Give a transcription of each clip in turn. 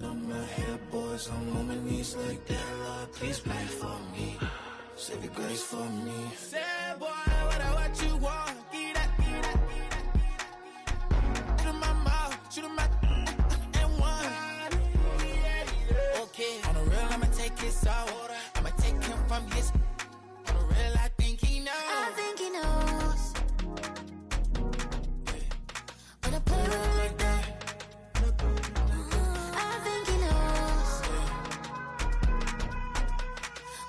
on my head, boys, I'm on my knees like that. Lord, please pray for me. Save your grace for me. Say, boy, what you want? Get that. Shoot him my mouth, shoot him my and one. Okay, on the real, I'ma take his out. I'ma take him from his. On the real, I think he knows. I think he knows. When I play with him like that. I think he knows.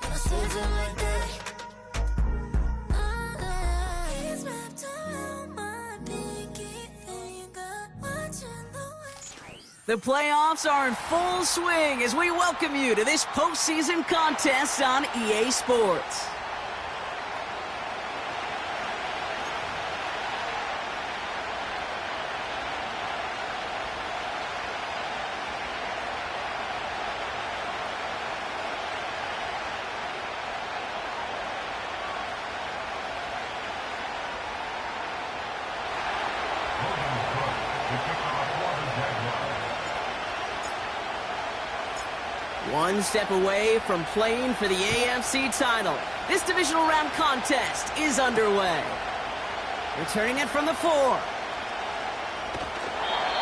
When I say to him like that. He's wrapped around my pinky finger, watching the way. The playoffs are in full swing as we welcome you to this postseason contest on EA Sports. One step away from playing for the AFC title. This divisional round contest is underway. Returning it from the 4.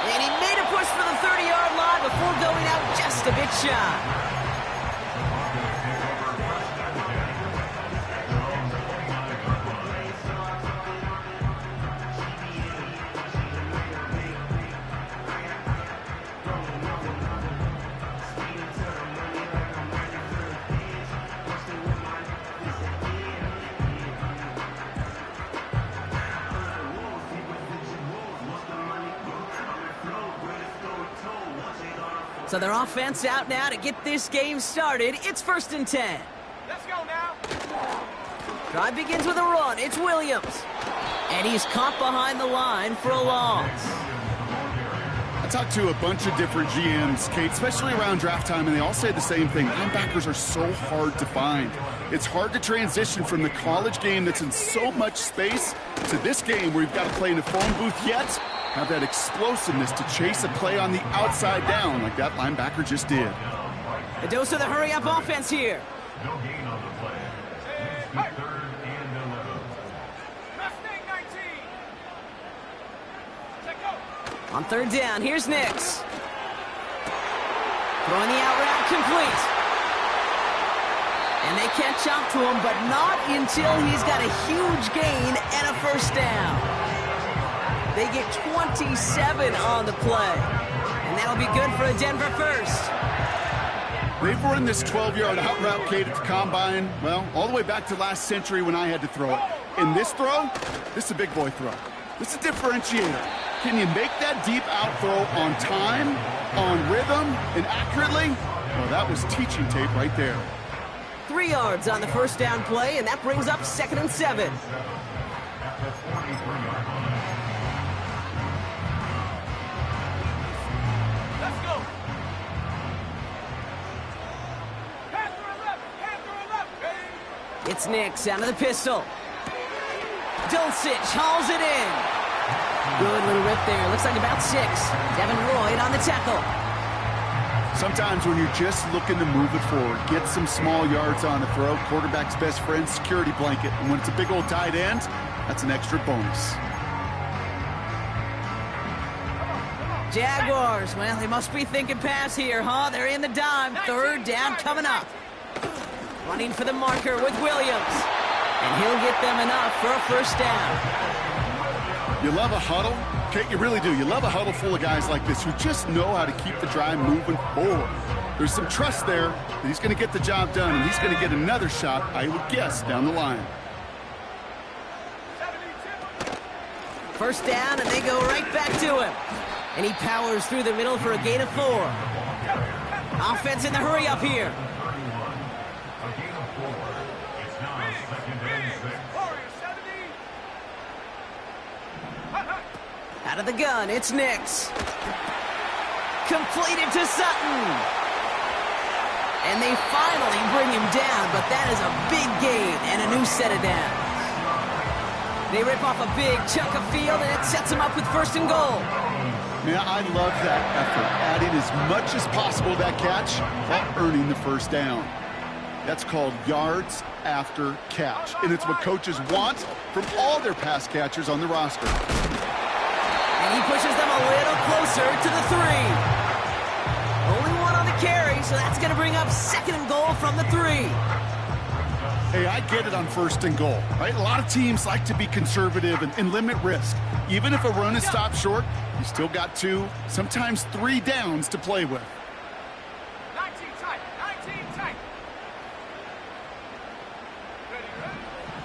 And he made a push for the 30-yard line before going out just a bit shy. So their offense out now to get this game started. It's 1st and 10. Let's go now. Drive begins with a run. It's Williams. And he's caught behind the line for a loss. I talked to a bunch of different GMs, Kate, especially around draft time, and they all say the same thing. Linebackers are so hard to find. It's hard to transition from the college game that's in so much space to this game where you've got to play in a phone booth yet have that explosiveness to chase a play on the outside down like that linebacker just did. A dose of the hurry-up offense here. No gain on the play. Leads to 3rd and 11. Mustang 19. Check go. On 3rd down, here's Nix. Throwing the out route complete. And they catch up to him, but not until he's got a huge gain and a 1st down. They get 27 on the play. And that'll be good for a Denver 1st. They've run this 12-yard out route, Kate, at the combine, well, all the way back to last century when I had to throw it. In this throw, this is a big boy throw. This is a differentiator. Can you make that deep out throw on time, on rhythm, and accurately? Well, that was teaching tape right there. 3 yards on the 1st down play, and that brings up 2nd and 7. It's Nix out of the pistol. Dulcich hauls it in. Good little rip there. Looks like about 6. Devin Lloyd on the tackle. Sometimes when you're just looking to move it forward, get some small yards on the throw, quarterback's best friend, security blanket. And when it's a big old tight end, that's an extra bonus. Jaguars, well, they must be thinking pass here, huh? They're in the dime. 3rd down coming up. Running for the marker with Williams. And he'll get them enough for a 1st down. You love a huddle? Kate, you really do. You love a huddle full of guys like this who just know how to keep the drive moving forward. There's some trust there that he's going to get the job done, and he's going to get another shot, I would guess, down the line. 1st down, and they go right back to him. And he powers through the middle for a gain of 4. Offense in the hurry-up here. Out of the gun, it's Nix. Completed to Sutton. And they finally bring him down, but that is a big gain and a new set of downs. They rip off a big chunk of field, and it sets them up with 1st and goal. Man, I love that effort, adding as much as possible to that catch while earning the first down. That's called yards after catch, and it's what coaches want from all their pass catchers on the roster. And he pushes them a little closer to the 3. Only one on the carry, so that's going to bring up 2nd and goal from the 3. Hey, I get it on 1st and goal, right? A lot of teams like to be conservative and limit risk. Even if a run is stopped short, you still got 2, sometimes 3 downs to play with. 19 tight, 19 tight.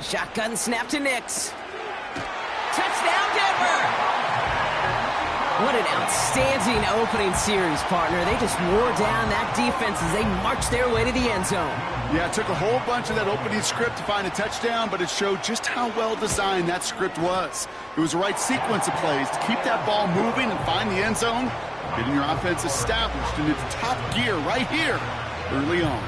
Shotgun snap to Nix. Touchdown, Denver! What an outstanding opening series, partner. They just wore down that defense as they marched their way to the end zone. Yeah, it took a whole bunch of that opening script to find a touchdown, but it showed just how well designed that script was. It was the right sequence of plays to keep that ball moving and find the end zone, getting your offense established in its top gear right here early on.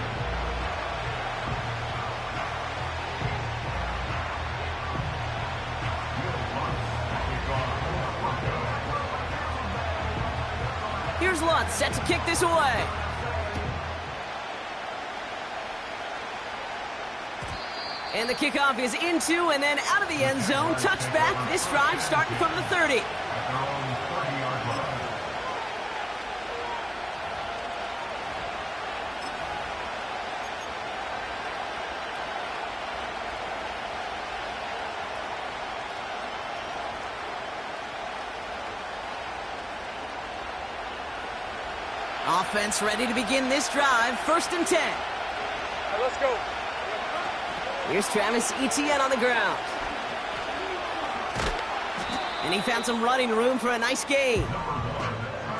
Here's Lutz set to kick this away. And the kickoff is into and then out of the end zone. Touchback. This drive starting from the 30. Offense ready to begin this drive. 1st and 10. Right, let's go. Here's Travis Etienne on the ground. And he found some running room for a nice gain.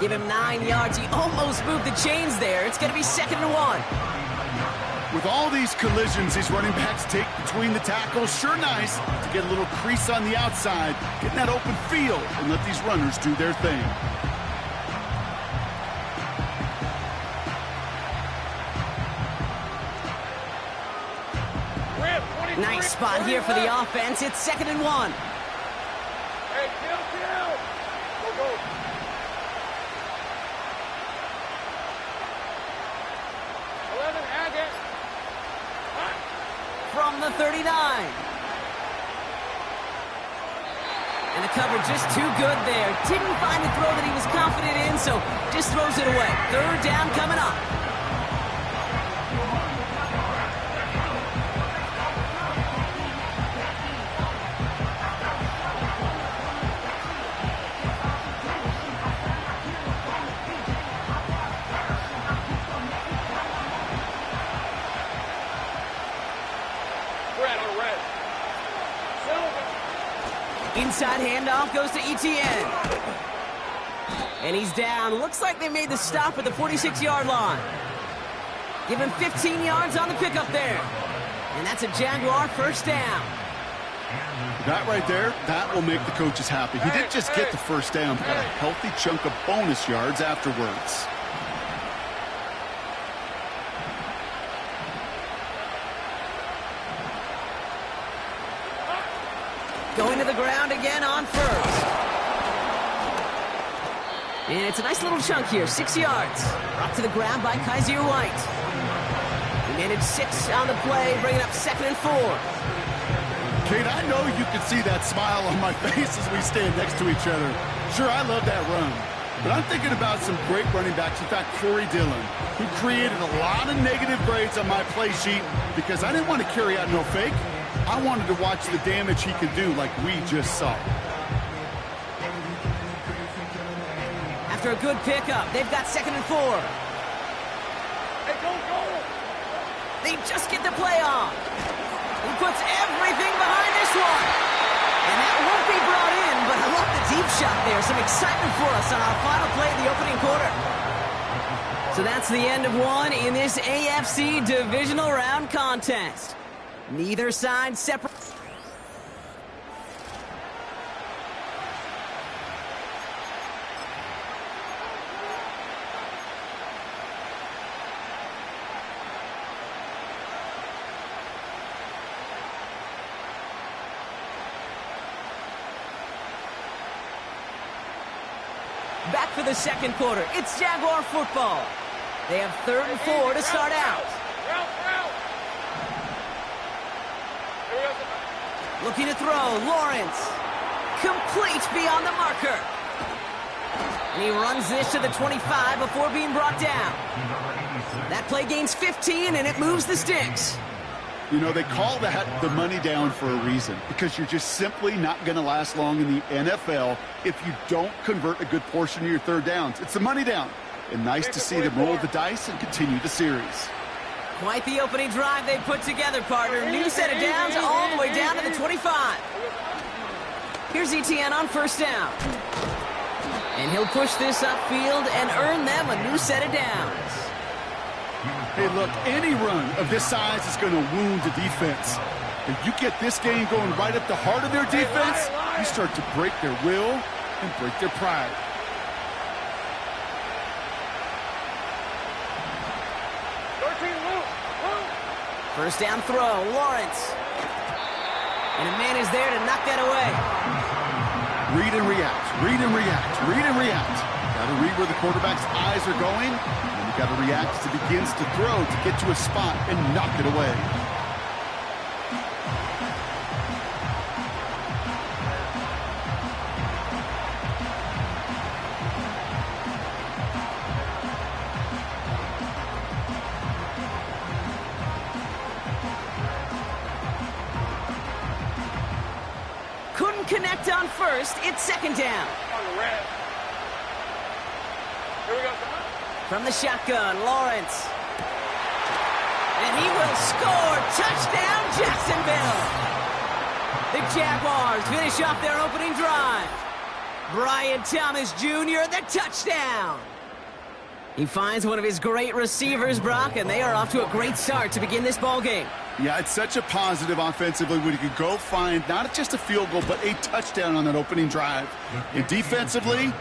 Give him 9 yards. He almost moved the chains there. It's going to be 2nd and 1. With all these collisions these running backs take between the tackles, sure nice to get a little crease on the outside, get in that open field, and let these runners do their thing. Nice spot here for the offense. It's 2nd and 1. Hey, kill. Go. 11, and it. From the 39. And the cover just too good there. Didn't find the throw that he was confident in, so just throws it away. 3rd down coming up. Inside handoff goes to Etienne. And he's down. Looks like they made the stop at the 46-yard line. Give him 15 yards on the pickup there. And that's a Jaguar 1st down. That right there, that will make the coaches happy. He didn't just get the 1st down, but got a healthy chunk of bonus yards afterwards. Going to the ground again on 1st. And it's a nice little chunk here, 6 yards. Brought to the ground by Kaiser White. He managed 6 on the play, bringing up 2nd and 4. Kate, I know you can see that smile on my face as we stand next to each other. Sure, I love that run. But I'm thinking about some great running backs. In fact, Corey Dillon, who created a lot of negative grades on my play sheet because I didn't want to carry out no fake. I wanted to watch the damage he could do like we just saw. After a good pickup, they've got 2nd and 4. Hey, go. They just get the play on. He puts everything behind this one. And that won't be brought in, but I love the deep shot there. Some excitement for us on our final play of the opening quarter. So that's the end of one in this AFC divisional round contest. Neither side separate. back for the second quarter. It's Jaguar football. They have 3rd and 4 to start out. Looking to throw, Lawrence. Complete beyond the marker. And he runs this to the 25 before being brought down. That play gains 15, and it moves the sticks. You know, they call that the money down for a reason, because you're just simply not going to last long in the NFL if you don't convert a good portion of your 3rd downs. It's the money down. And nice to see them roll the dice and continue the series. Quite the opening drive they put together, partner. New set of downs all the way down to the 25. Here's Etienne on 1st down. And he'll push this upfield and earn them a new set of downs. Hey, look, any run of this size is going to wound the defense. If you get this game going right at the heart of their defense, you start to break their will and break their pride. First down throw, Lawrence. And a man is there to knock that away. Read and react, read and react, read and react. Got to read where the quarterback's eyes are going, and you got to react as he begins to throw to get to a spot and knock it away. Couldn't connect on 1st. It's 2nd down. Here we go. From the shotgun, Lawrence. And he will score. Touchdown, Jacksonville. The Jaguars finish off their opening drive. Brian Thomas Jr., the touchdown. He finds one of his great receivers, Brock, and they are off to a great start to begin this ballgame. Yeah, it's such a positive offensively when you can go find not just a field goal, but a touchdown on that opening drive. And defensively,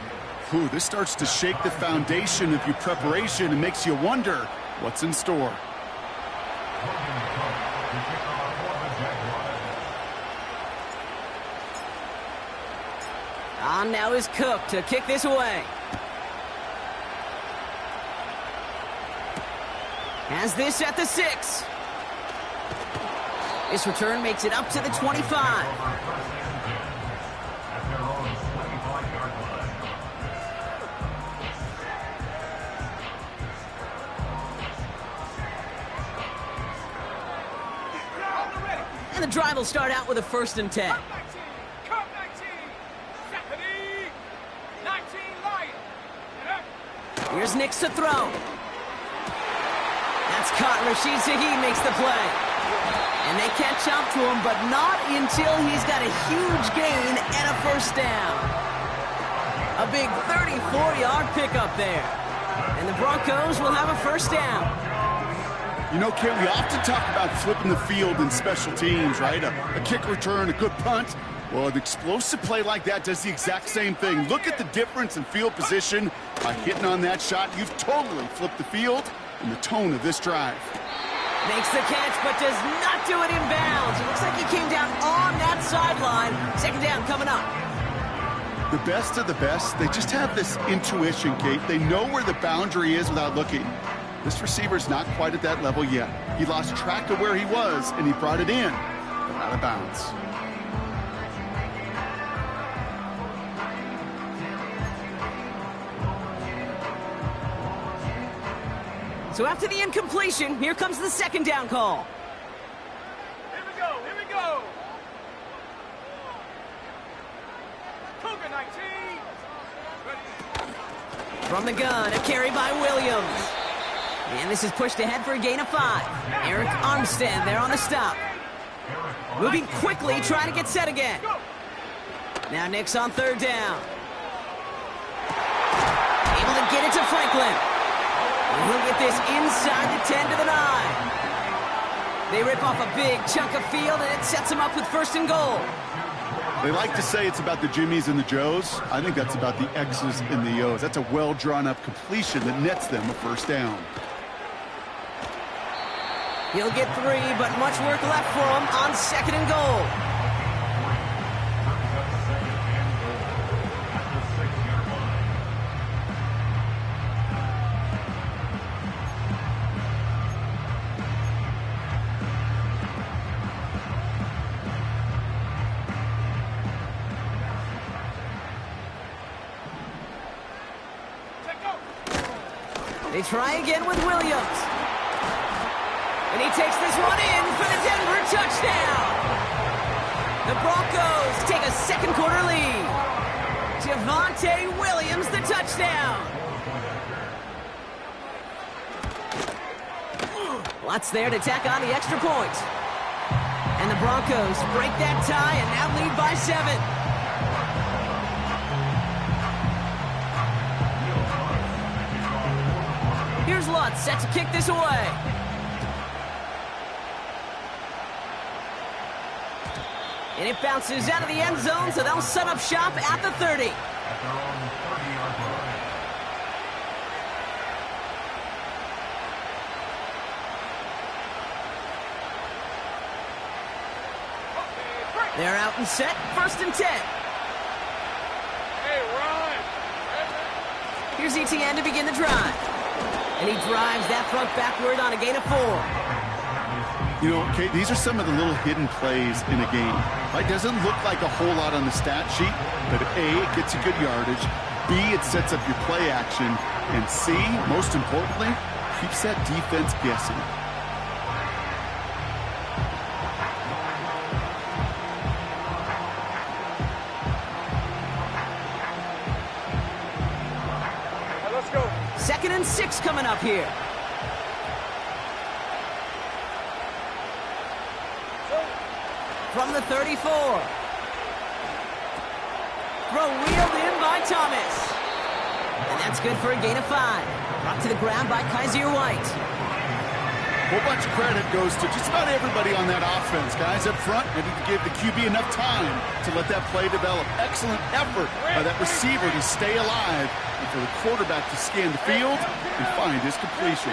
this starts to shake the foundation of your preparation and makes you wonder what's in store. On now is Cook to kick this away. Has this at the 6. This return makes it up to the 25. And the drive will start out with a 1st and 10. Here's Nix to throw. That's caught. Rashid Shaheed makes the play. And they catch up to him, but not until he's got a huge gain and a 1st down. A big 34-yard pickup there. And the Broncos will have a 1st down. You know, Kit, we often talk about flipping the field in special teams, right? A kick return, a good punt. Well, an explosive play like that does the exact same thing. Look at the difference in field position. By hitting on that shot, you've totally flipped the field and the tone of this drive. Makes the catch, but does not do it in bounds. It looks like he came down on that sideline. 2nd down coming up. The best of the best, they just have this intuition, Kate. They know where the boundary is without looking. This receiver's not quite at that level yet. He lost track of where he was, and he brought it in, but out of bounds. So after the incompletion, here comes the 2nd down call. Here we go, here we go. Cougar 19. Ready. From the gun, a carry by Williams. And this is pushed ahead for a gain of 5. Eric Armstead there on the stop. Moving quickly, trying to get set again. Now Nix on 3rd down. Able to get it to Franklin. And he'll get this inside the 10 to the 9. They rip off a big chunk of field, and it sets them up with 1st and goal. They like to say it's about the Jimmies and the Joes. I think that's about the X's and the O's. That's a well-drawn-up completion that nets them a 1st down. He'll get 3, but much work left for him on 2nd and goal. They try again with Williams. And he takes this one in for the Denver touchdown. The Broncos take a second quarter lead. Javonte Williams, the touchdown. Watts there to tack on the extra point. And the Broncos break that tie and now lead by 7. Here's Lutz set to kick this away. And it bounces out of the end zone, so they'll set up shop at the 30. At their own 30-yard line. They're out and set, 1st and 10. Hey, run! Here's ETN to begin the drive. And he drives that front backward on a gain of 4. You know, Kate, these are some of the little hidden plays in a game. It doesn't look like a whole lot on the stat sheet, but A, it gets you good yardage, B, it sets up your play action, and C, most importantly, keeps that defense guessing. Let's go. 2nd and 6 coming up here. From the 34. Throw wheeled in by Thomas. And that's good for a gain of 5. Brought to the ground by Kaiser White. A whole bunch of credit goes to just about everybody on that offense. Guys up front needed to give the QB enough time to let that play develop. Excellent effort by that receiver to stay alive and for the quarterback to scan the field and find his completion.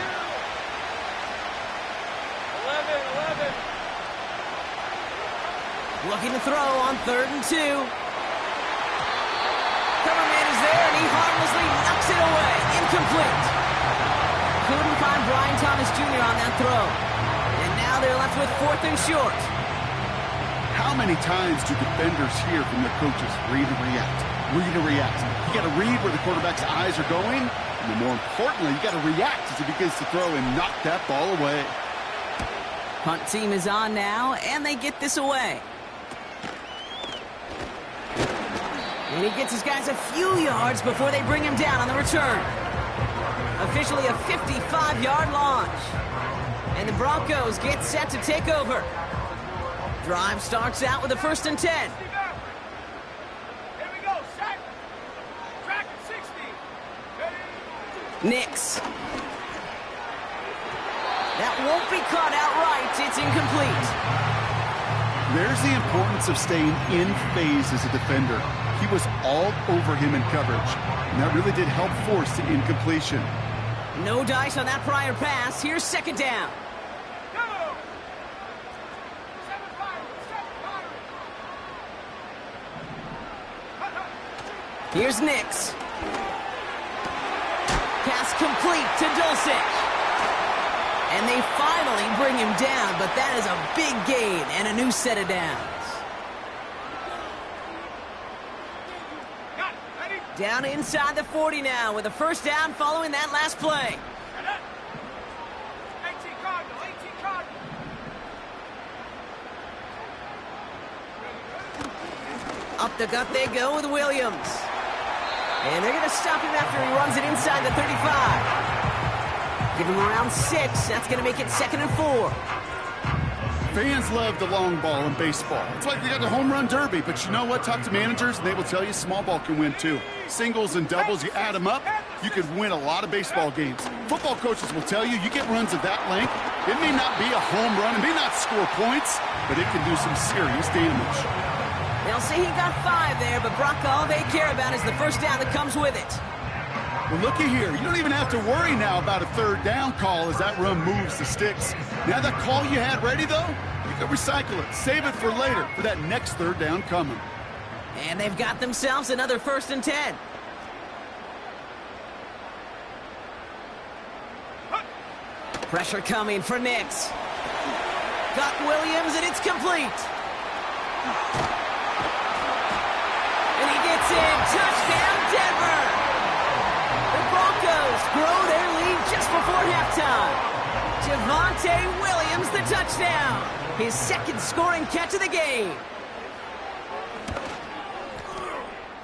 11. Looking to throw on 3rd and 2. Coverman is there, and he harmlessly knocks it away. Incomplete. Couldn't find Brian Thomas Jr. on that throw. And now they're left with 4th and short. How many times do defenders hear from their coaches, read and react, read and react? You got to read where the quarterback's eyes are going, and then more importantly, you got to react as he begins to throw and knock that ball away. Punt team is on now, and they get this away. And he gets his guys a few yards before they bring him down on the return. Officially a 55-yard launch. And the Broncos get set to take over. Drive starts out with a 1st and 10. Here we go, sack. Track at 60. Nix. That won't be caught outright. It's incomplete. There's the importance of staying in phase as a defender. He was all over him in coverage, and that really did help force the incompletion. No dice on that prior pass. Here's 2nd down. Go! 7-5. Here's Nix. Pass complete to Dulcich. And they finally bring him down, but that is a big gain and a new set of downs. Down inside the 40 now with a 1st down following that last play. 18 Cardinal. Up the gut they go with Williams. And they're going to stop him after he runs it inside the 35. Give him around 6. That's going to make it 2nd and 4. Fans love the long ball in baseball. It's like they got the home run derby, but you know what? Talk to managers, and they will tell you small ball can win too. Singles and doubles, you add them up, you could win a lot of baseball games. Football coaches will tell you, you get runs of that length, it may not be a home run, it may not score points, but it can do some serious damage. They'll say he got 5 there, but Brock, all they care about is the 1st down that comes with it. Well, looky here. You don't even have to worry now about a 3rd down call as that run moves the sticks. Now that call you had ready, though, you can recycle it. Save it for later for that next 3rd down coming. And they've got themselves another 1st and 10. Pressure coming for Nix. Got Williams, and it's complete. And he gets in. Touchdown, Denver! The Broncos grow their lead Javonte Williams, the touchdown. His second scoring catch of the game.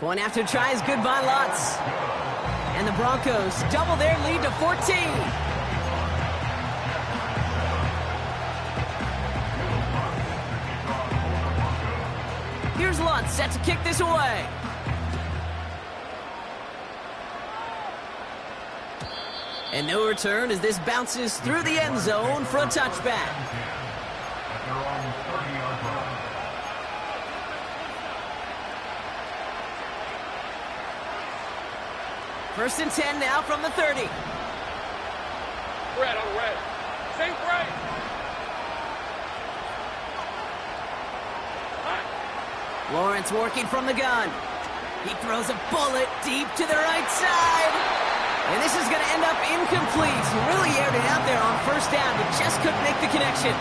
Point after try is good by Lutz. And the Broncos double their lead to 14. Here's Lutz set to kick this away. And no return as this bounces through the end zone for a touchback. First and 10 now from the 30. Red on red. Same right. Lawrence working from the gun. He throws a bullet deep to the right side. And this is going to end up incomplete. He really aired it out there on first down, but just couldn't make the connection.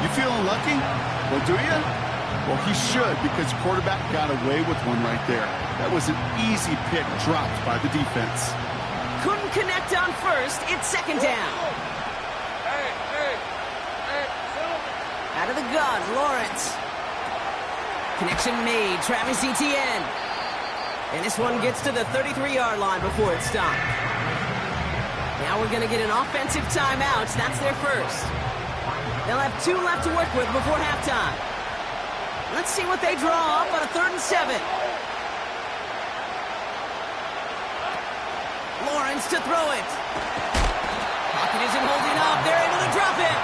You feeling lucky? Well, do you? Well, he should, because quarterback got away with one right there. That was an easy pick dropped by the defense. Couldn't connect on first. It's second down. Hey. Out of the gun, Lawrence. Connection made. Travis Etienne. And this one gets to the 33-yard line before it's stopped. Now we're going to get an offensive timeout. That's their first. They'll have 2 left to work with before halftime. Let's see what they draw up on a 3rd and 7. Lawrence to throw it. Pocket isn't holding up. They're able to drop it.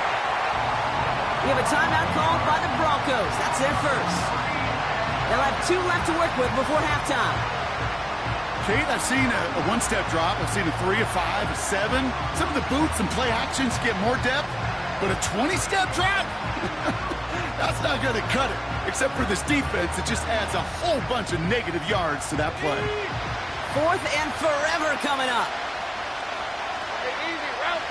We have a timeout called by the Broncos. That's their first. They'll have 2 left to work with before halftime. Kate, I've seen a one-step drop. I've seen a 3, a 5, a 7. Some of the boots and play actions get more depth, but a 20-step drop? That's not going to cut it. Except for this defense, it just adds a whole bunch of negative yards to that play. 4th and forever coming up. Hey, easy. Route.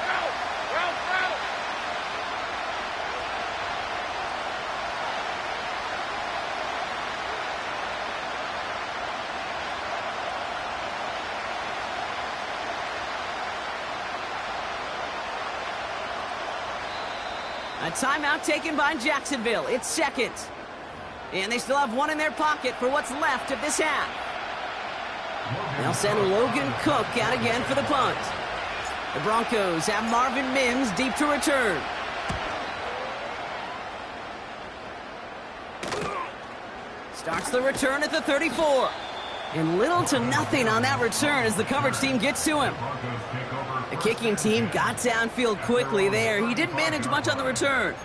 A timeout taken by Jacksonville. It's second. And they still have 1 in their pocket for what's left of this half. They'll send Logan Cook out again for the punt. The Broncos have Marvin Mims deep to return. Starts the return at the 34. And little to nothing on that return as the coverage team gets to him. The kicking team got downfield quickly there. He didn't manage much on the return.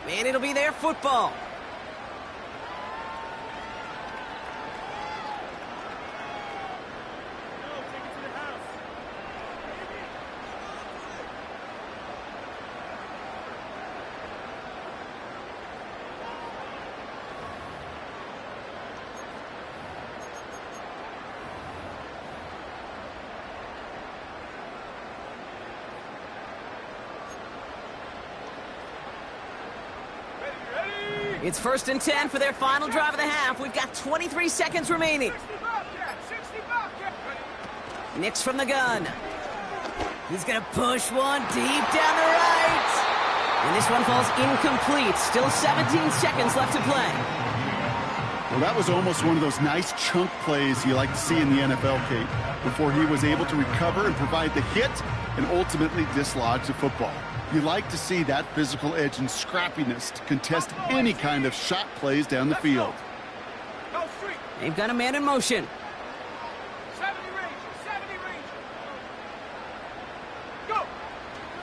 And it'll be their football. It's 1st and 10 for their final drive of the half. We've got 23 seconds remaining. 60 Bobcat. Nix from the gun. He's going to push one deep down the right. And this one falls incomplete. Still 17 seconds left to play. Well, that was almost one of those nice chunk plays you like to see in the NFL, Kate, before he was able to recover and provide the hit and ultimately dislodge the football. You like to see that physical edge and scrappiness to contest any kind of shot plays down the field. Go street. They've got a man in motion. 70 range. Go.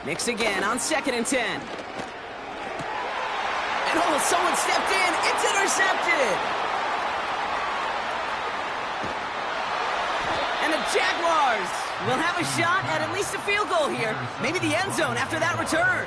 Nix again on 2nd and 10. And oh, someone stepped in. It's intercepted. And the Jaguars will have a shot at least a field goal here. Maybe the end zone after that return.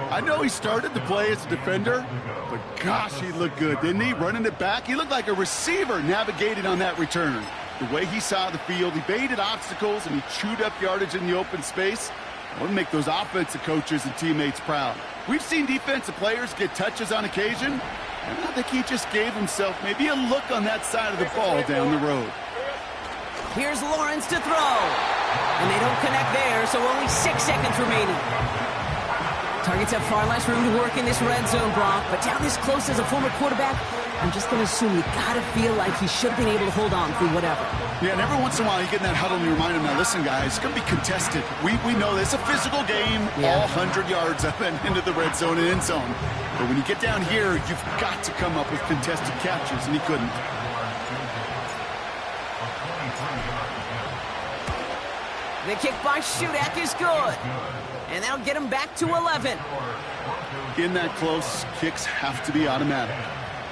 I know he started the play as a defender, but gosh, he looked good, didn't he? Running it back, he looked like a receiver navigating on that return. The way he saw the field, he baited obstacles and he chewed up yardage in the open space. I want to make those offensive coaches and teammates proud. We've seen defensive players get touches on occasion, and I think he just gave himself maybe a look on that side of the ball down the road. Here's Lawrence to throw. And they don't connect there, so only 6 seconds remaining. Targets have far less room to work in this red zone, Brock, but down this close as a former quarterback, I'm just going to assume you got to feel like he should have been able to hold on through whatever. Yeah, and every once in a while you get in that huddle and you remind him, now listen, guys, it's going to be contested. We know this. It's a physical game, all 100 yards up and into the red zone and end zone. But when you get down here, you've got to come up with contested catches, and he couldn't. The kick by Shudak is good. And that'll get him back to 11. In that close, kicks have to be automatic.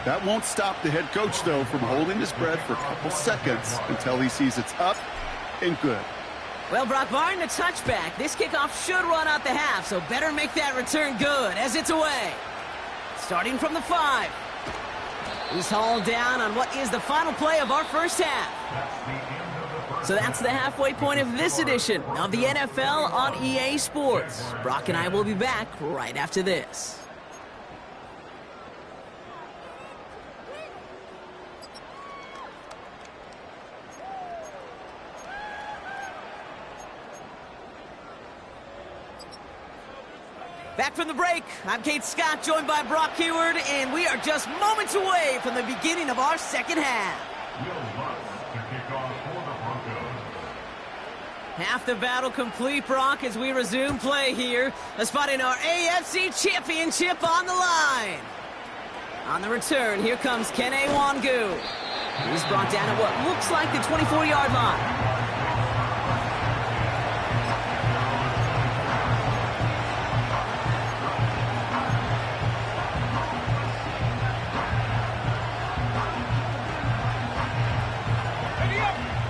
That won't stop the head coach, though, from holding his breath for a couple seconds until he sees it's up and good. Well, Brock, barring the touchback, this kickoff should run out the half, so better make that return good as it's away. Starting from the 5. He's hauled down on what is the final play of our first half. So that's the halfway point of this edition of the NFL on EA Sports. Brock and I will be back right after this. Back from the break, I'm Kate Scott, joined by Brock Keyword, and we are just moments away from the beginning of our second half. Half the battle complete, Brock, as we resume play here. A spot in our AFC Championship on the line. On the return, here comes Kene Wangu. He's brought down at what looks like the 24-yard line.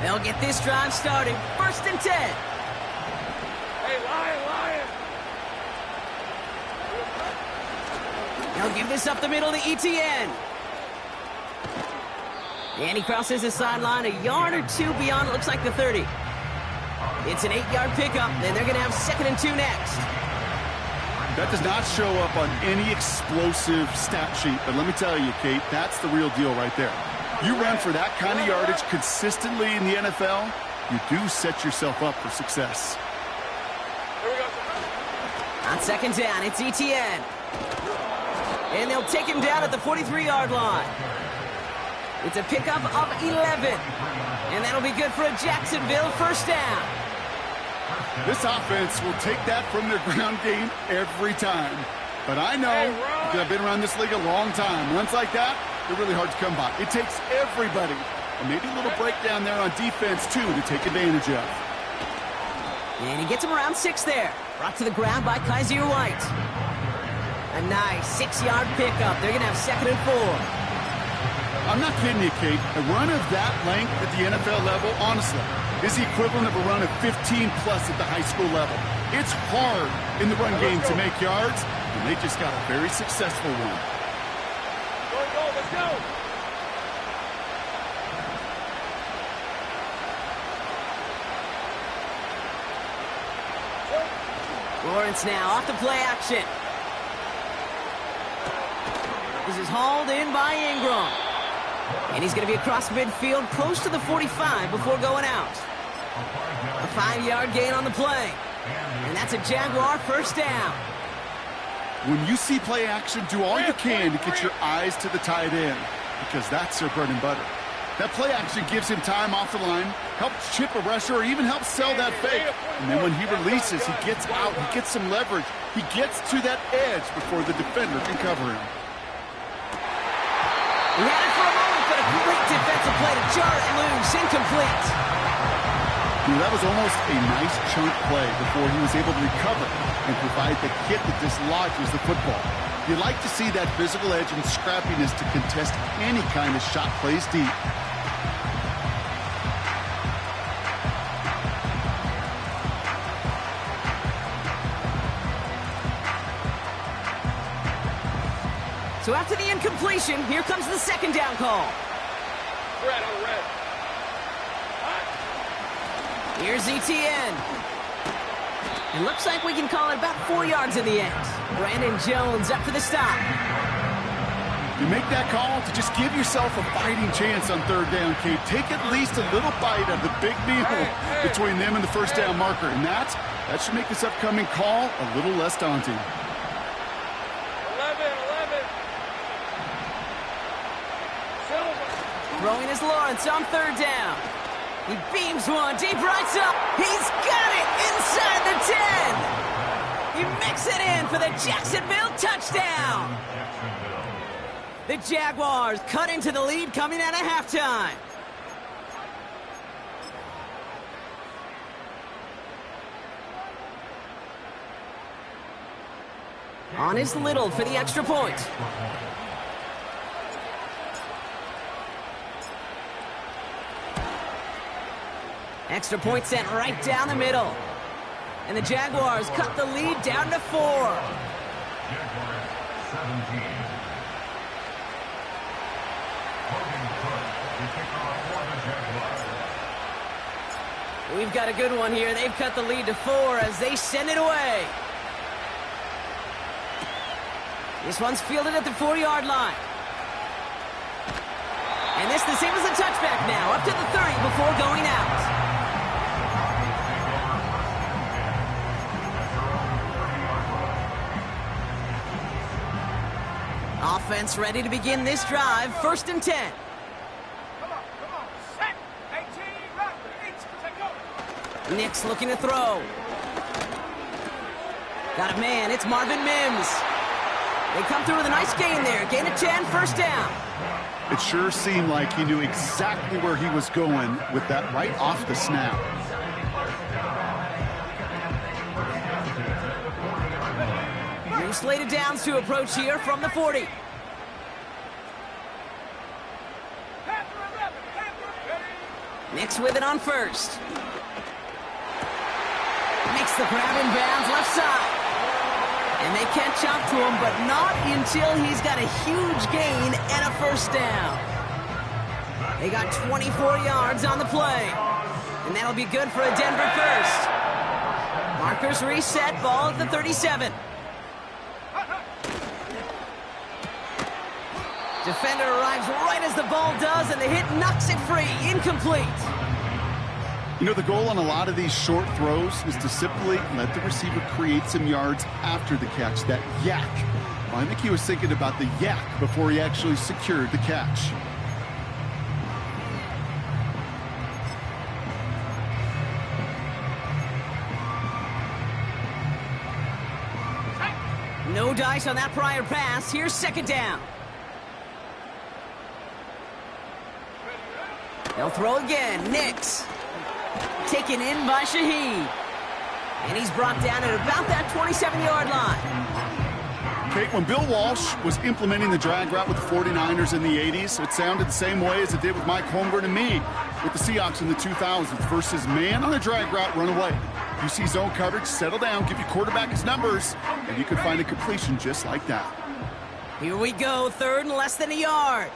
They'll get this drive started. 1st and 10. Hey, Lion! They'll give this up the middle to ETN. And he crosses the sideline a yard or two beyond, it looks like the 30. It's an 8-yard pickup, and they're going to have 2nd and 2 next. That does not show up on any explosive stat sheet, but let me tell you, Kate, that's the real deal right there. You run for that kind of yardage consistently in the NFL, you do set yourself up for success. Here we go. On 2nd down, it's ETN. And they'll take him down at the 43-yard line. It's a pickup of 11. And that'll be good for a Jacksonville 1st down. This offense will take that from their ground game every time. But I know, because I've been around this league a long time, runs like that, they're really hard to come by. It takes everybody, and maybe a little breakdown there on defense, too, to take advantage of. And he gets him around 6 there. Brought to the ground by Kaiser White. A nice 6-yard pickup. They're going to have 2nd and 4. I'm not kidding you, Kate. A run of that length at the NFL level, honestly, is the equivalent of a run of 15-plus at the high school level. It's hard in the run game to make yards, and they just got a very successful one. Let's go! Lawrence now off the play action. This is hauled in by Ingram. And he's going to be across midfield close to the 45 before going out. A 5-yard gain on the play. And that's a Jaguar 1st down. When you see play action, do all you can to get your eyes to the tight end, because that's their bread and butter. That play action gives him time off the line, helps chip a rusher, or even helps sell that fake. And then when he releases, he gets out, he gets some leverage. He gets to that edge before the defender can cover him. He had it for a moment, but a great defensive play to jar it loose, incomplete. That was almost a nice chunk play before he was able to recover and provide the hit that dislodges the football. You like to see that physical edge and scrappiness to contest any kind of shot plays deep. So after the incompletion, here comes the 2nd down call. Red on red. Here's ETN. It looks like we can call it about 4 yards in the end. Brandon Jones up for the stop. You make that call to just give yourself a fighting chance on third down, Kate. Take at least a little bite of the big meal between them and the first down marker. And that should make this upcoming call a little less daunting. 11. Silver. Throwing is Lawrence on third down. He beams one deep right side. He's got it inside the 10. He makes it in for the Jacksonville touchdown. The Jaguars cut into the lead coming out of halftime. On is Little for the extra point. Extra point sent right down the middle. And the Jaguars cut the lead down to 4. Jaguars 17. We've got a good one here. They've cut the lead to 4 as they send it away. This one's fielded at the 4-yard line. And this the same as a touchback now, up to the 30 before going out. Offense ready to begin this drive, 1st and 10. Come on. Set. 18. Right. Take over. Nix looking to throw. Got a man, it's Marvin Mims. They come through with a nice gain there. Gain of 10, 1st down. It sure seemed like he knew exactly where he was going with that right off the snap. New slated downs to approach here from the 40. Nix with it on 1st. Makes the grab in bounds left side. And they catch up to him, but not until he's got a huge gain and a 1st down. They got 24 yards on the play. And that'll be good for a Denver 1st. Markers reset, ball at the 37. Defender arrives right as the ball does, and the hit knocks it free. Incomplete. You know, the goal on a lot of these short throws is to simply let the receiver create some yards after the catch, that yak. Well, I think he was thinking about the yak before he actually secured the catch. No dice on that prior pass. Here's 2nd down. They'll throw again. Nix. Taken in by Shaheed. And he's brought down at about that 27-yard line. Kate, when Bill Walsh was implementing the drag route with the 49ers in the 80s, it sounded the same way as it did with Mike Holmgren and me with the Seahawks in the 2000s versus man on the drag route, run away. You see zone coverage, settle down, give your quarterback his numbers, and you can find a completion just like that. Here we go, 3rd and less than a yard.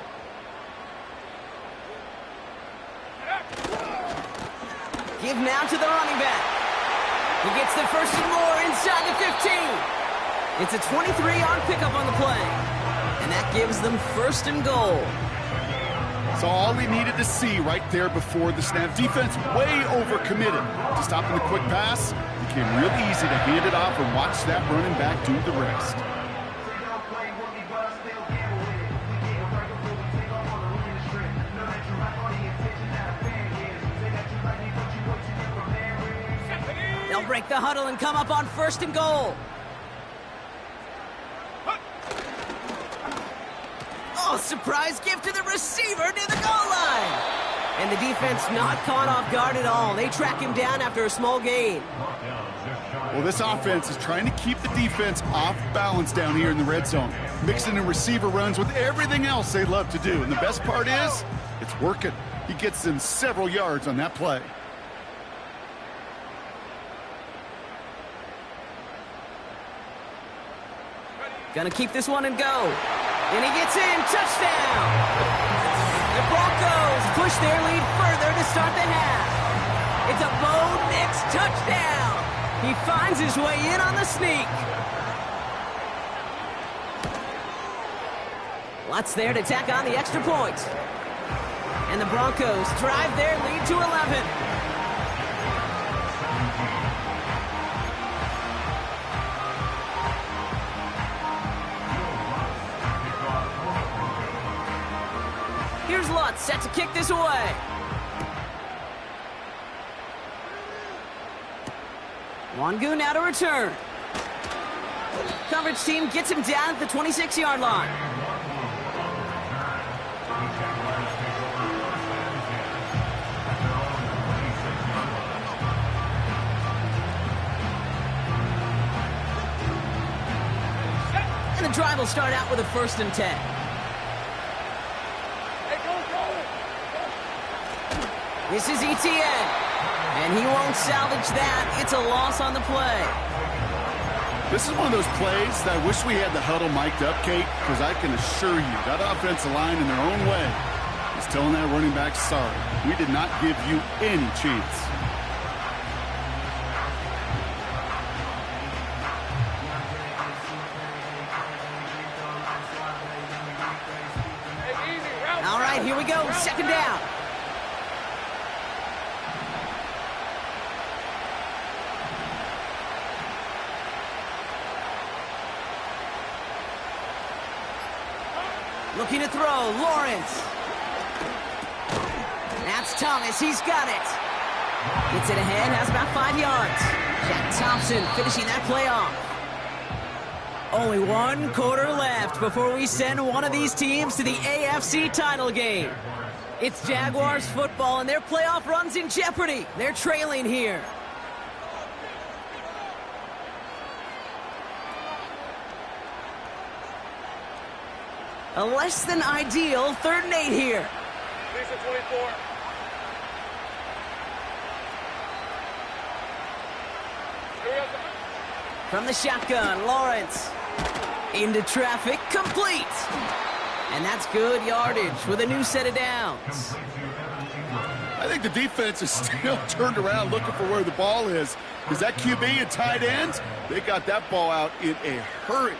Give now to the running back. He gets the 1st and more inside the 15. It's a 23-yard pickup on the play. And that gives them 1st and goal. So all he needed to see right there before the snap. Defense way overcommitted to stopping the quick pass. It became real easy to hand it off and watch that running back do the rest. They'll break the huddle and come up on 1st and goal. Oh, surprise gift to the receiver near the goal line. And the defense not caught off guard at all. They track him down after a small gain. Well, this offense is trying to keep the defense off balance down here in the red zone, mixing in receiver runs with everything else they love to do. And the best part is, it's working. He gets them several yards on that play. Gonna keep this one and go. And he gets in. Touchdown! The Broncos push their lead further to start the half. It's a Bo Nix touchdown. He finds his way in on the sneak. Lutz there to tack on the extra point. And the Broncos drive their lead to 11. Here's Lutz set to kick this away. Wangu now to return. Coverage team gets him down at the 26-yard line. And the drive will start out with a 1st and 10. This is ETN, and he won't salvage that. It's a loss on the play. This is one of those plays that I wish we had the huddle mic'd up, Kate, because I can assure you that offensive line in their own way is telling that running back, sorry, we did not give you any chance. All right, here we go, 2nd down. Looking to throw, Lawrence. That's Thomas, he's got it. Gets it ahead, has about 5 yards. Jack Thompson finishing that play off. Only 1 quarter left before we send one of these teams to the AFC title game. It's Jaguars football, and their playoff run's in jeopardy. They're trailing here. A less than ideal 3rd and 8 here. Lisa 24. From the shotgun, Lawrence. Into traffic, complete. And that's good yardage with a new set of downs. I think the defense is still turned around looking for where the ball is. Because that QB and tight ends, they got that ball out in a hurry.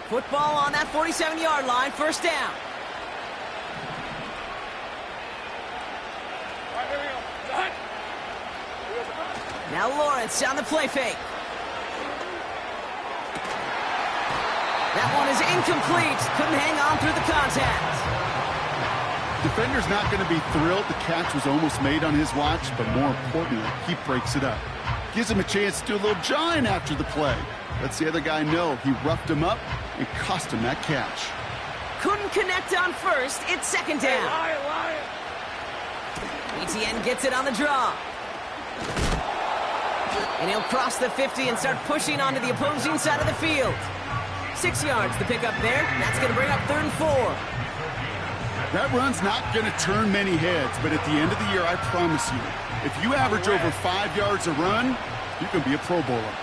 Football on that 47-yard line, 1st down. Now Lawrence on the play fake. That one is incomplete. Couldn't hang on through the contact. Defender's not going to be thrilled the catch was almost made on his watch, but more importantly, he breaks it up. Gives him a chance to do a little jawing after the play. Lets the other guy know he roughed him up and cost him that catch. Couldn't connect on 1st. It's 2nd down. ETN gets it on the draw. And he'll cross the 50 and start pushing onto the opposing side of the field. 6 yards to pick up there. That's going to bring up 3rd and 4. That run's not going to turn many heads, but at the end of the year, I promise you, if you average over 5 yards a run, you can be a Pro Bowler.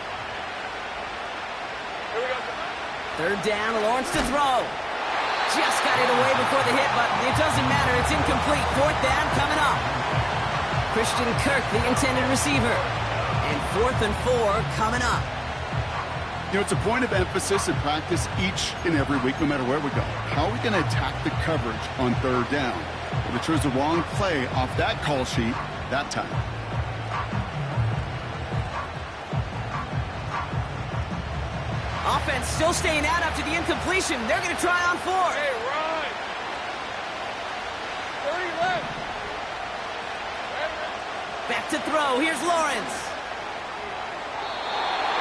3rd down, Lawrence to throw. Just got it away before the hit, but it doesn't matter. It's incomplete. 4th down coming up. Christian Kirk, the intended receiver. And 4th and 4 coming up. You know, it's a point of emphasis in practice each and every week, no matter where we go. How are we going to attack the coverage on 3rd down? Well, they chose the wrong play off that call sheet that time. Offense still staying out after the incompletion. They're going to try on 4. Hey, Ryan. 30 left. Back to throw. Here's Lawrence.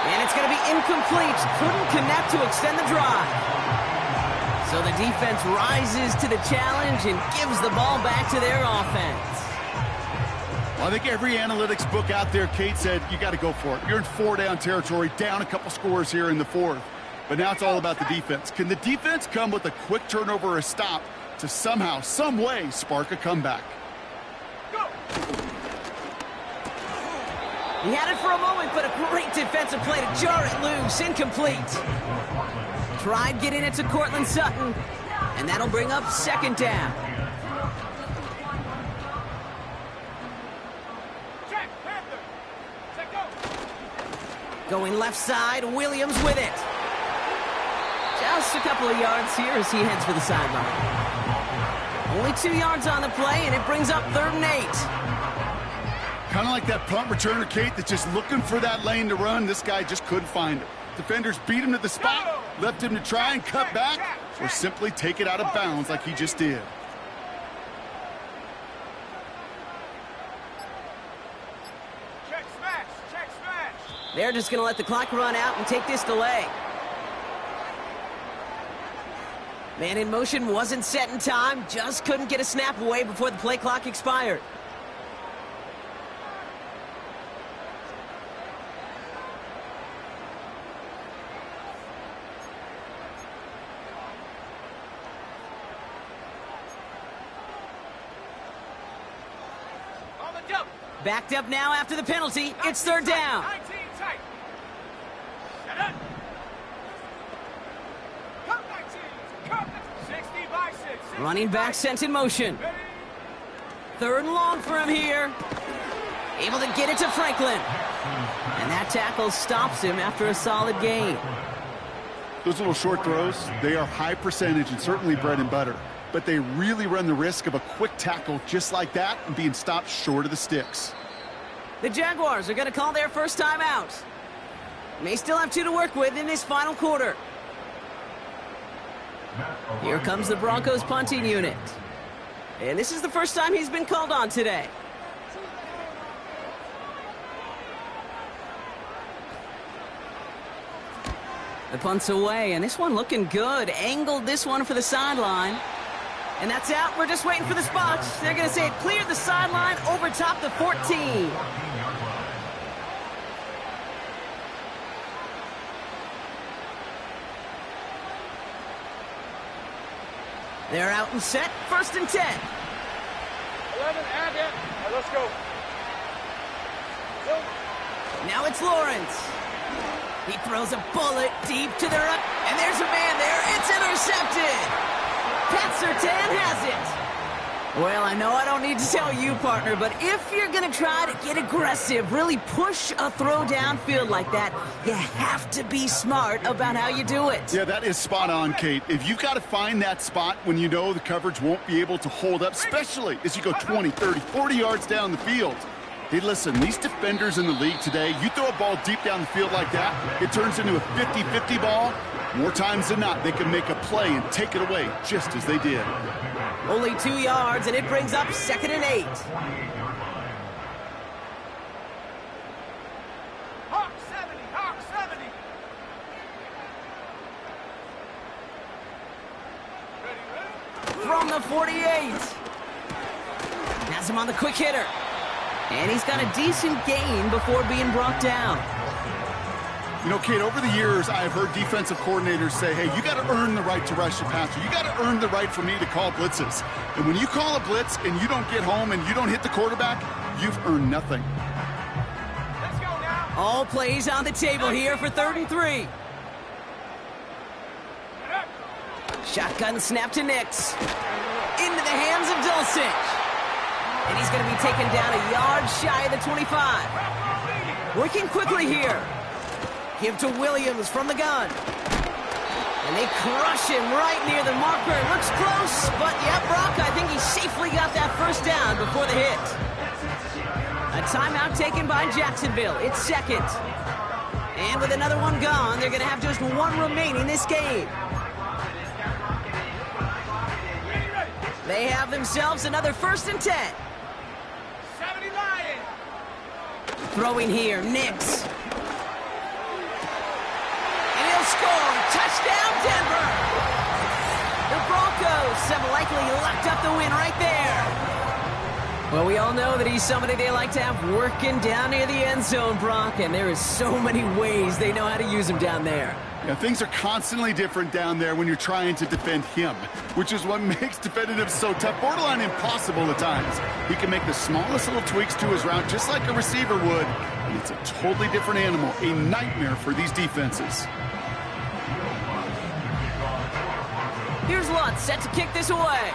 And it's going to be incomplete. Couldn't connect to extend the drive. So the defense rises to the challenge and gives the ball back to their offense. Well, I think every analytics book out there, Kate, said you got to go for it. You're in 4-down territory, down a couple scores here in the 4th. But now it's all about the defense. Can the defense come with a quick turnover or a stop to somehow, some way, spark a comeback? Go. He had it for a moment, but a great defensive play to jar it loose. Incomplete. Tried getting it to Cortland Sutton, and that'll bring up 2nd down. Jack, Panther. Set, go. Going left side, Williams with it. Just a couple of yards here as he heads for the sideline. Only 2 yards on the play, and it brings up 3rd and 8. Kind of like that punt returner, Kate, that's just looking for that lane to run. This guy just couldn't find it. Defenders beat him to the spot, left him to try and cut back, or simply take it out of bounds like he just did. Check smash. Check smash. They're just going to let the clock run out and take this delay. Man in motion wasn't set in time, just couldn't get a snap away before the play clock expired. On the jump. Backed up now after the penalty. It's 3rd down. 19 tight. Set up. Come 19. Come 60 by 6. 60 Running back sent in motion. Ready. 3rd and long for him here. Able to get it to Franklin. And that tackle stops him after a solid gain. Those little short throws, they are high percentage and certainly bread and butter. But they really run the risk of a quick tackle just like that and being stopped short of the sticks. The Jaguars are going to call their first time out. May still have 2 to work with in this final quarter. Here comes the Broncos punting unit. And this is the first time he's been called on today. The punt's away, and this one looking good. Angled this one for the sideline. And that's out. We're just waiting for the spot. They're going to say it cleared the sideline over top the 14. They're out and set. 1st and 10. 11 and in. All right, let's go. Go. Now it's Lawrence. He throws a bullet deep to the right. And there's a man there. It's intercepted. Pat Surtain has it. Well, I know I don't need to tell you, partner, but if you're going to try to get aggressive, really push a throw downfield like that, you have to be smart about how you do it. Yeah, that is spot on, Kate. If you've got to find that spot when you know the coverage won't be able to hold up, especially as you go 20, 30, 40 yards down the field. Hey, listen, these defenders in the league today, you throw a ball deep down the field like that, it turns into a 50-50 ball. More times than not, they can make a play and take it away just as they did. Only 2 yards, and it brings up 2nd and 8. Hawk 70. Hawk 70. Ready, ready. From the 48. Has him on the quick hitter. And he's got a decent gain before being brought down. You know, Kate, over the years, I've heard defensive coordinators say, hey, you got to earn the right to rush the passer. You got to earn the right for me to call blitzes. And when you call a blitz and you don't get home and you don't hit the quarterback, you've earned nothing. Let's go now. All plays on the table here for 3rd and 3. Shotgun snap to Nix. Into the hands of Dulcich. And he's going to be taken down a yard shy of the 25. Working quickly here. Give to Williams from the gun. And they crush him right near the marker. Looks close, but yeah, Brock, I think he safely got that 1st down before the hit. A timeout taken by Jacksonville. It's 2nd. And with another one gone, they're going to have just 1 remaining this game. They have themselves another 1st and 10. 70 Lion. Throwing here, Nix. And he'll score. Touchdown, Denver. The Broncos have likely locked up the win right there. Well, we all know that he's somebody they like to have working down near the end zone, Brock, and there is so many ways they know how to use him down there. Yeah, things are constantly different down there when you're trying to defend him, which is what makes defending him so tough, borderline impossible at times. He can make the smallest little tweaks to his route just like a receiver would, and it's a totally different animal, a nightmare for these defenses. Here's Lutz set to kick this away.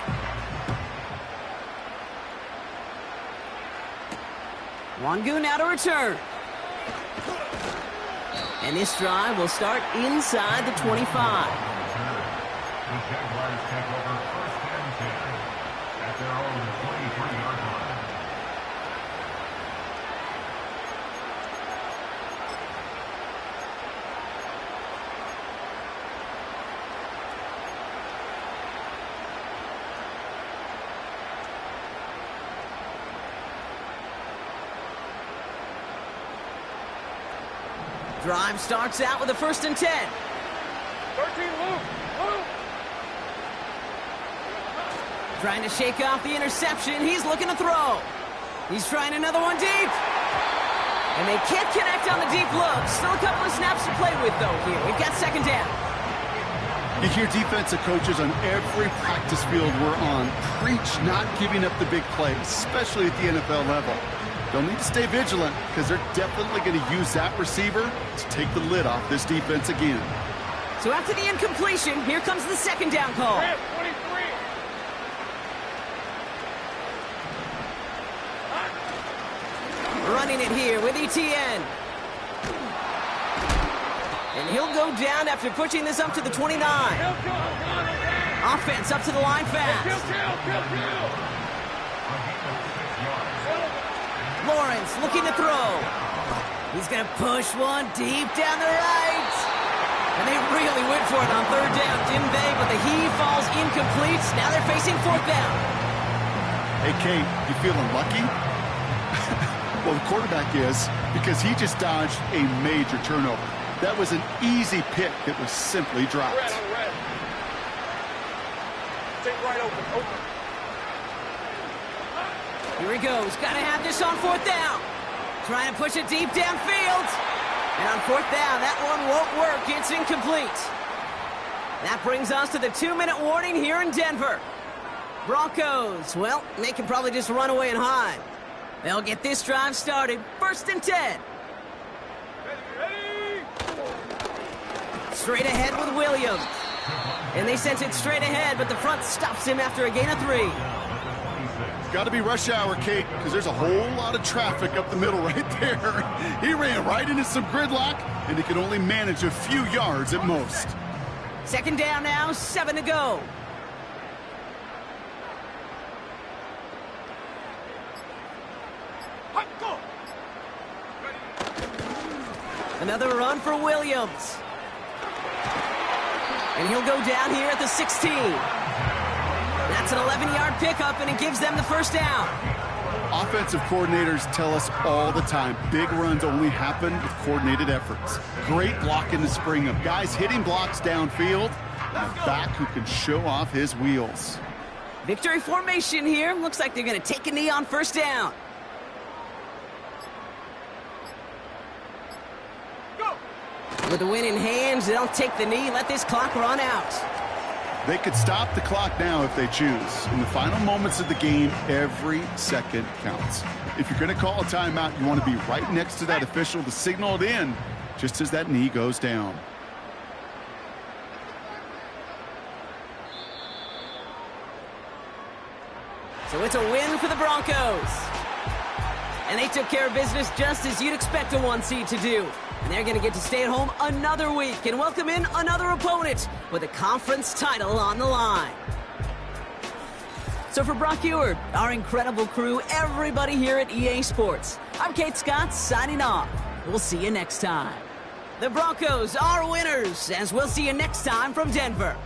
Wangu now to return. And this drive will start inside the 25. The Jaguars take over 1st and 10 at their own 23-yard line. Drive starts out with a 1st and 10. 13, Luke. Trying to shake off the interception. He's looking to throw. He's trying another one deep. And they can't connect on the deep look. Still a couple of snaps to play with, though, here. We've got 2nd down. You hear defensive coaches on every practice field we're on preach not giving up the big plays, especially at the NFL level. They'll need to stay vigilant because they're definitely going to use that receiver to take the lid off this defense again. So after the incompletion, here comes the 2nd down call. 23. Running it here with ETN. And he'll go down after pushing this up to the 29. Offense up to the line fast. Lawrence looking to throw. He's going to push one deep down the right. And they really went for it on 3rd down, didn't they? But the heave falls incomplete. Now they're facing 4th down. Hey, Kate, you feeling lucky? Well, the quarterback is, because he just dodged a major turnover. That was an easy pick that was simply dropped. Red. Take right open. Here he goes. Got to have this on 4th down. Trying to push it deep downfield. And on 4th down, that one won't work. It's incomplete. That brings us to the 2-minute warning here in Denver. Broncos, well, they can probably just run away and hide. They'll get this drive started. 1st and 10. Straight ahead with Williams. And they sent it straight ahead, but the front stops him after a gain of 3. It's got to be rush hour, Kate, because there's a whole lot of traffic up the middle right there. He ran right into some gridlock, and he could only manage a few yards at most. 2nd down now, 7 to go. Another run for Williams. And he'll go down here at the 16. That's an 11-yard pickup, and it gives them the 1st down. Offensive coordinators tell us all the time, big runs only happen with coordinated efforts. Great block in the spring of guys hitting blocks downfield, and a back who can show off his wheels. Victory formation here. Looks like they're going to take a knee on 1st down. With the win in hand, they'll take the knee, let this clock run out. They could stop the clock now if they choose. In the final moments of the game, every second counts. If you're going to call a timeout, you want to be right next to that official to signal it in just as that knee goes down. So it's a win for the Broncos. And they took care of business just as you'd expect a 1 seed to do. And they're going to get to stay at home another week and welcome in another opponent with a conference title on the line. So for Brock Ewert, our incredible crew, everybody here at EA Sports, I'm Kate Scott signing off. We'll see you next time. The Broncos are winners, as we'll see you next time from Denver.